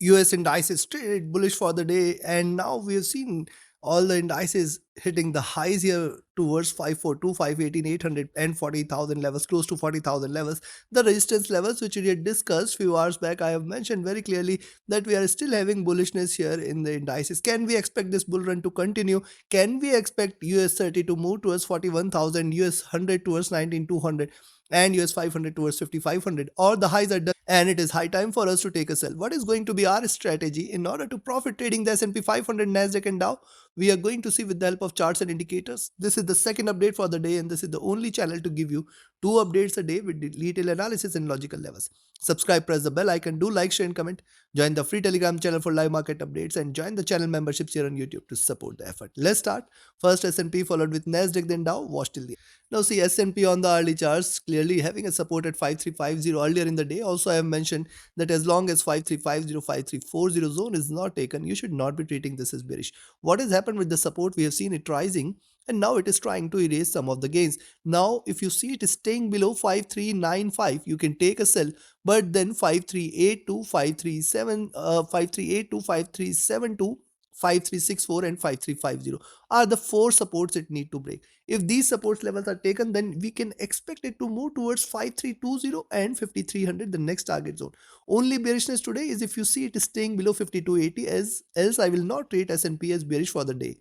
US indices traded bullish for the day, and now we have seen all the indices hitting the highs here towards 542, 518, 800 and 40,000 levels, close to 40,000 levels. The resistance levels which we had discussed few hours back, I have mentioned very clearly that we are still having bullishness here in the indices. Can we expect this bull run to continue? Can we expect US30 to move towards 41,000, US100 towards 19,200? And US 500 towards 5,500, or the highs are done and it is high time for us to take a sell. What is going to be our strategy in order to profit trading the S&P 500, Nasdaq and Dow? We are going to see with the help of charts and indicators. This is the second update for the day, and this is the only channel to give you 2 updates a day with detailed analysis and logical levels. Subscribe, press the bell icon, do like, share and comment. Join the free Telegram channel for live market updates and join the channel memberships here on YouTube to support the effort. Let's start. First S&P followed with Nasdaq then Dow. Watch till the end. Now see S&P on the early charts clearly having a support at 5350 earlier in the day. Also I have mentioned that as long as 5350, 5340 zone is not taken, you should not be treating this as bearish. What has happened with the support? We have seen it rising and now it is trying to erase some of the gains. Now if you see it is staying below 5395, you can take a sell, but then 5382, 537, 5382, 5372, 5364 and 5350 are the 4 supports it need to break. If these support levels are taken, then we can expect it to move towards 5320 and 5300, the next target zone. Only bearishness today is if you see it is staying below 5280, as else I will not rate S&P as bearish for the day.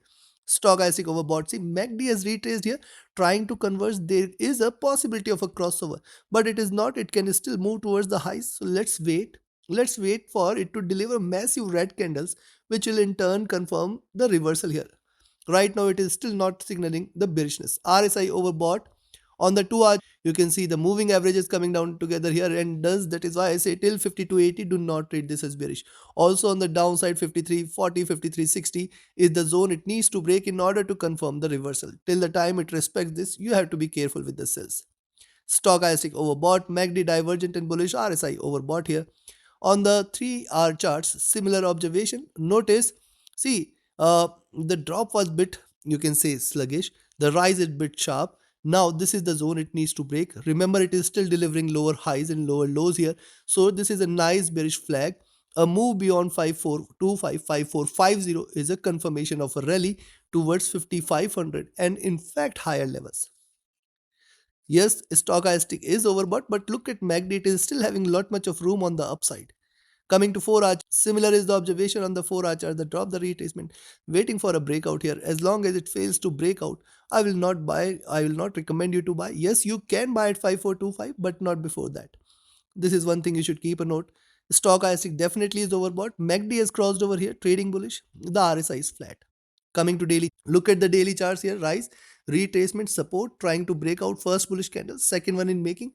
Stochastic overbought. See, MACD has retraced here, trying to converge. There is a possibility of a crossover, but it is not. It can still move towards the highs. So let's wait. Let's wait for it to deliver massive red candles, which will in turn confirm the reversal here. Right now, it is still not signaling the bearishness. RSI overbought. On the 2 hour, you can see the moving averages coming down together here, and that is why I say till 5280 do not treat this as bearish. Also on the downside, 5340, 5360 is the zone it needs to break in order to confirm the reversal. Till the time it respects this, you have to be careful with the sells. Stochastic overbought, MACD divergent and bullish, RSI overbought here. On the 3 hour charts, similar observation. Notice, see, the drop was bit, you can say, sluggish. The rise is bit sharp. Now this is the zone it needs to break. Remember, it is still delivering lower highs and lower lows here. So this is a nice bearish flag. A move beyond 5425, 5450 is a confirmation of a rally towards 5500 and in fact higher levels. Yes, stochastic is overbought, but look at MACD, it is still having lot much of room on the upside. Coming to 4 hour, similar is the observation on the 4 hour chart. The drop, the retracement, waiting for a breakout here. As long as it fails to break out, I will not buy. I will not recommend you to buy. Yes, you can buy at 5425, but not before that. This is one thing you should keep a note. Stochastic definitely is overbought. MACD has crossed over here, trading bullish. The RSI is flat. Coming to daily, look at the daily charts here. Rise, retracement, support, trying to break out. First bullish candle, second one in making.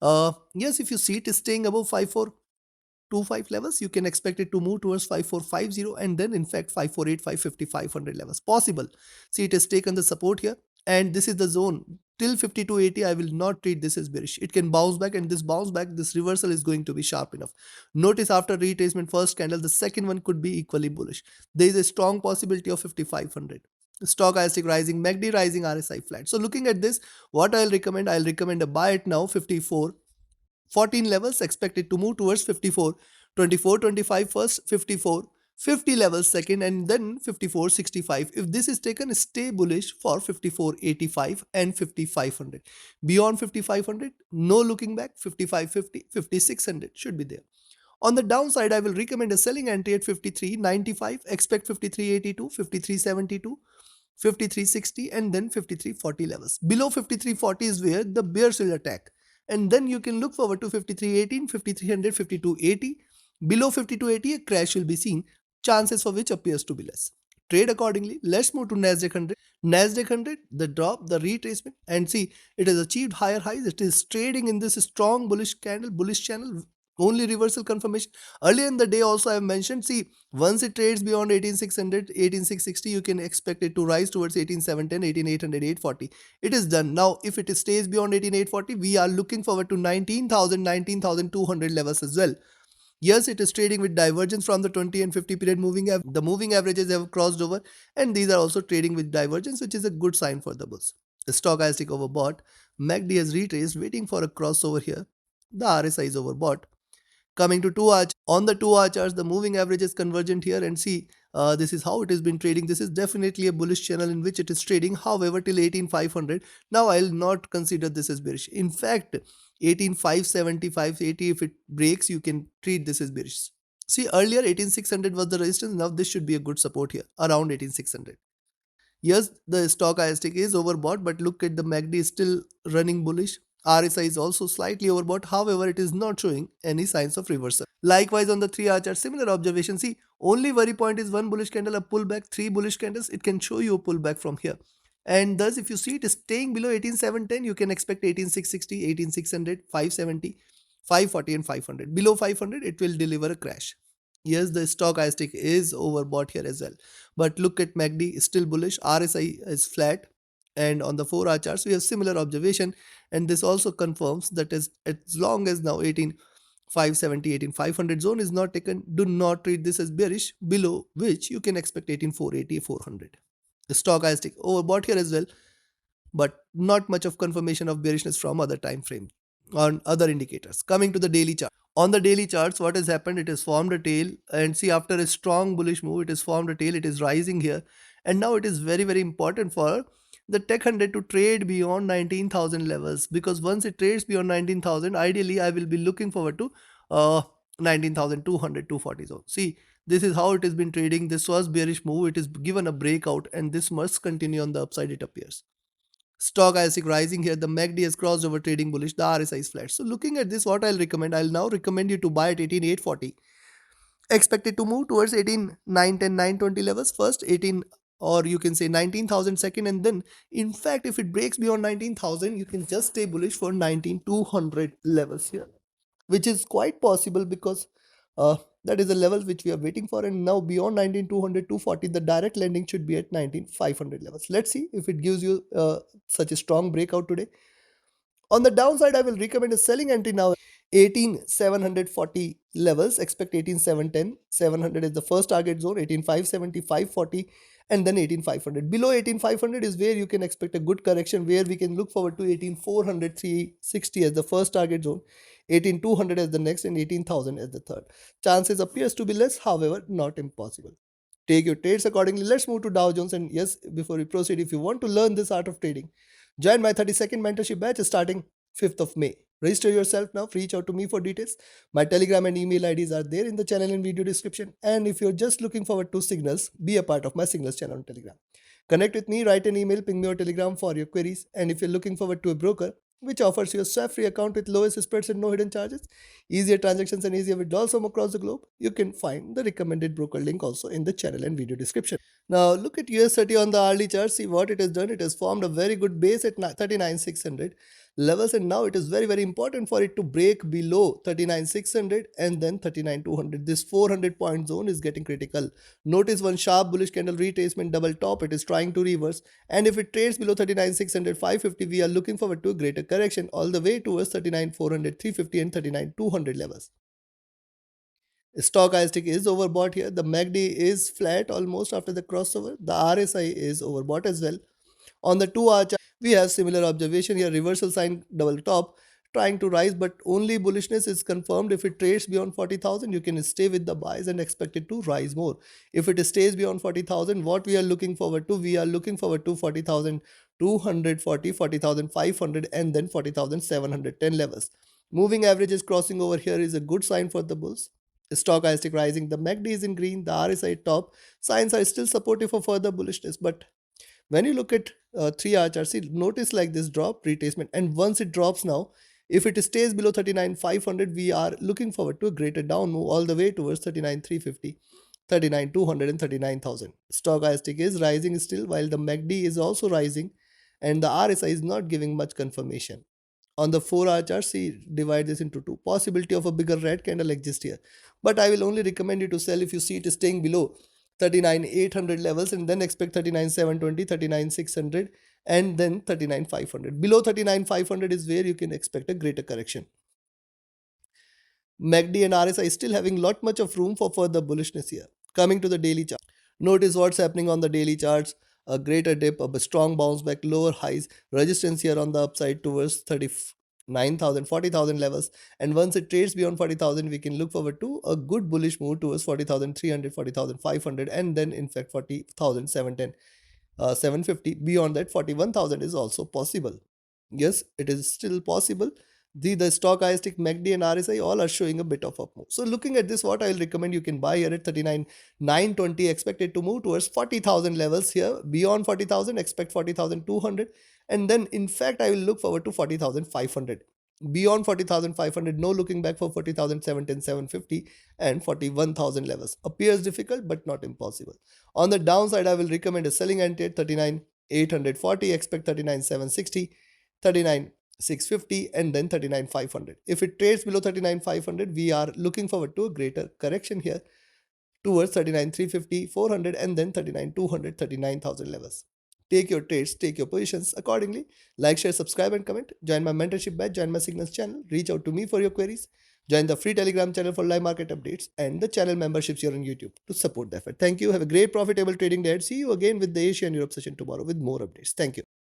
Yes, if you see it is staying above 5425 levels, you can expect it to move towards 5450 and then in fact 548, 550, 500 levels possible. See, it has taken the support here and this is the zone. Till 5280, I will not treat this as bearish. It can bounce back, and this bounce back, this reversal is going to be sharp enough. Notice after retracement first candle, the second one could be equally bullish. There is a strong possibility of 5500. Stochastic rising, MACD rising, RSI flat. So looking at this, what I'll recommend a buy it now. 54 14 levels expected to move towards 54, 24, 25 first, 54, 50 levels second, and then 54, 65. If this is taken, stay bullish for 54, 85 and 5500. Beyond 5500, no looking back. 55, 50, 5600 should be there. On the downside, I will recommend a selling entry at 53.95. Expect 53.82, 53.72, 53.60 and then 53.40 levels. Below 53.40 is where the bears will attack. And then you can look forward to 53.18, 5300, 52.80. Below 52.80, a crash will be seen, chances for which appears to be less. Trade accordingly. Let's move to Nasdaq 100. Nasdaq 100, the drop, the retracement, and see, it has achieved higher highs. It is trading in this strong bullish candle, bullish channel. Only reversal confirmation. Earlier in the day also I have mentioned, see, once it trades beyond 18,600, 18,660, you can expect it to rise towards 18,710, 18,800, 840. It is done. Now, if it stays beyond 18,840, we are looking forward to 19,000, 19,200 levels as well. Yes, it is trading with divergence from the 20 and 50 period moving average. The moving averages have crossed over, and these are also trading with divergence, which is a good sign for the bulls. The stochastic overbought. MACD has retraced, waiting for a crossover here. The RSI is overbought. Coming to 2 hour, On the 2 hour charts, the moving average is convergent here, and see, this is how it has been trading. This is definitely a bullish channel in which it is trading. However, till 18,500, now I'll not consider this as bearish. In fact, 18,575, 80, if it breaks, you can treat this as bearish. See, earlier 18,600 was the resistance. Now this should be a good support here, around 18,600. Yes, the stochastic is overbought, but look at the MACD is still running bullish. RSI is also slightly overbought. However, it is not showing any signs of reversal. Likewise, on the 3-hour chart, similar observation. See, only worry point is one bullish candle, a pullback, three bullish candles. It can show you a pullback from here. And thus, if you see it is staying below 18,710, you can expect 18,660, 18,600, 570, 540, and 500. Below 500, it will deliver a crash. Yes, the stochastic is overbought here as well. But look at MACD, still bullish. RSI is flat. And on the 4-hour charts, we have similar observation. And this also confirms that as long as now 18,570, 18,500 zone is not taken, do not treat this as bearish, below which you can expect 18,480, 400. The stochastic overbought here as well, but not much of confirmation of bearishness from other time frame on other indicators. Coming to the daily chart. On the daily charts, what has happened? It has formed a tail, and see, after a strong bullish move, it has formed a tail. It is rising here, and now it is very, very important for the Tech 100 to trade beyond 19,000 levels, because once it trades beyond 19,000, ideally I will be looking forward to 19,200, 240 zone. See, this is how it has been trading. This was bearish move. It is given a breakout, and this must continue on the upside, it appears. Stochastic rising here. The MACD has crossed over, trading bullish. The RSI is flat. So looking at this, what I'll recommend, I'll now recommend you to buy at 18,840. Expected to move towards 18,910, 920 levels first, 18, or you can say 19,000 second, and then in fact if it breaks beyond 19,000, you can just stay bullish for 19,200 levels here, which is quite possible, because that is the level which we are waiting for. And now beyond 19,200, 240, the direct lending should be at 19,500 levels. Let's see if it gives you such a strong breakout today. On the downside, I will recommend a selling entry now. 18,740 levels, expect 18,710. 700 is the first target zone, 18,570, 540, and then 18,500. Below 18,500 is where you can expect a good correction, where we can look forward to 18,400, 360 as the first target zone, 18,200 as the next, and 18,000 as the third. Chances appears to be less, however, not impossible. Take your trades accordingly. Let's move to Dow Jones. And yes, before we proceed, if you want to learn this art of trading, join my 30-second mentorship batch starting 5th of May. Register yourself now. Reach out to me for details. My Telegram and email IDs are there in the channel and video description. And if you're just looking forward to signals, be a part of my signals channel on Telegram. Connect with me, write an email, ping me or Telegram for your queries. And if you're looking forward to a broker which offers you a swap-free account with lowest spreads and no hidden charges, easier transactions and easier withdrawals from across the globe, you can find the recommended broker link also in the channel and video description. Now look at US30 on the hourly chart. See what it has done. It has formed a very good base at 39,600 levels, and now it is very, very important for it to break below 39,600 and then 39,200. This 400 point zone is getting critical. Notice one sharp bullish candle retracement, double top. It is trying to reverse, and if it trades below 39,600, 550, we are looking forward to a greater correction all the way towards 39,400, 350, and 39,200 levels. Stochastic is overbought here. The MACD is flat almost after the crossover. The RSI is overbought as well. On the 2-hour chart, we have similar observation here. Reversal sign, double top, trying to rise, but only bullishness is confirmed. If it trades beyond 40,000, you can stay with the buys and expect it to rise more. If it stays beyond 40,000, what we are looking forward to? We are looking forward to 40,240, 40,500, and then 40,710 levels. Moving averages crossing over here is a good sign for the bulls. Stochastic rising, the MACD is in green, the RSI top. Signs are still supportive for further bullishness, but when you look at 3-hour chart, see, notice like this drop, retracement, and once it drops now, if it stays below 39,500, we are looking forward to a greater down move all the way towards 39,350, 39,200, and 39,000. Stochastic is rising still, while the MACD is also rising, and the RSI is not giving much confirmation. On the 4-hour chart, see, divide this into two. Possibility of a bigger red candle exists here, but I will only recommend you to sell if you see it staying below 39,800 levels, and then expect 39,720, 39,600, and then 39,500. Below 39,500 is where you can expect a greater correction. MACD and RSI is still having lot much of room for further bullishness here. Coming to the daily chart, notice what's happening on the daily charts. A greater dip, a strong bounce back, lower highs, resistance here on the upside towards 9,000, 40,000 levels. And once it trades beyond 40,000, we can look forward to a good bullish move towards 40,300, 40,500, and then in fact 40,710, 750. Beyond that, 41,000 is also possible. Yes, it is still possible. The stochastic MACD and RSI all are showing a bit of up move. So looking at this, what I will recommend, you can buy here at 39,920, expected to move towards 40,000 levels here. Beyond 40,000, expect 40,200, and then in fact I will look forward to 40,500. Beyond 40,500, no looking back for 40,710, 750, and 41,000 levels. Appears difficult but not impossible. On the downside, I will recommend a selling entry at 39,840, expect 39,760, 39,650, and then 39,500. If it trades below 39,500, we are looking forward to a greater correction here towards 39,350, 400, and then 39,200, 39,000 levels. Take your trades, take your positions accordingly. Like, share, subscribe, and comment. Join my mentorship batch, join my signals channel. Reach out to me for your queries. Join the free Telegram channel for live market updates and the channel memberships here on YouTube to support the effort. Thank you. Have a great profitable trading day. See you again with the Asia and Europe session tomorrow with more updates. Thank you.